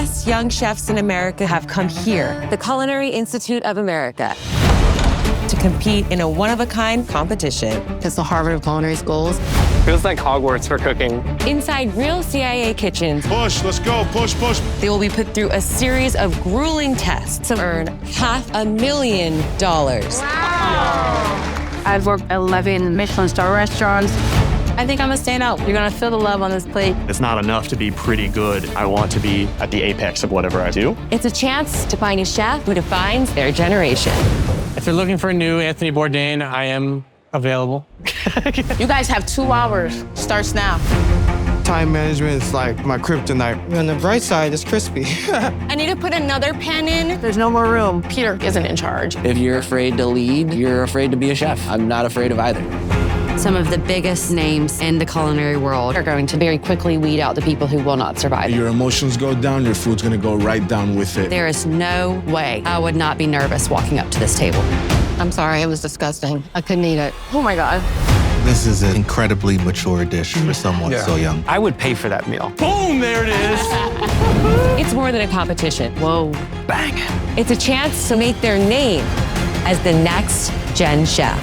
best young chefs in America have come here, the Culinary Institute of America, to compete in a one-of-a-kind competition. It's the Harvard of culinary schools. Feels like Hogwarts for cooking. Inside real CIA kitchens, Push, let's go, push, push. they will be put through a series of grueling tests to earn $500,000. Wow. I've worked 11 Michelin star restaurants. I think I'm gonna stand out. You're gonna feel the love on this plate. It's not enough to be pretty good. I want to be at the apex of whatever I do. It's a chance to find a chef who defines their generation. If you're looking for a new Anthony Bourdain, I am available. You guys have 2 hours. Starts now. Time management is like my kryptonite. On the bright side, it's crispy. I need to put another pan in. There's no more room. Peter isn't in charge. If you're afraid to lead, you're afraid to be a chef. I'm not afraid of either. Some of the biggest names in the culinary world are going to very quickly weed out the people who will not survive. Your emotions go down, your food's gonna go right down with it. There is no way I would not be nervous walking up to this table. I'm sorry, it was disgusting. I couldn't eat it. Oh my God. This is an incredibly mature dish for someone so young. I would pay for that meal. Boom, there it is. It's more than a competition. Whoa. Bang. It's a chance to make their name as the next gen chef.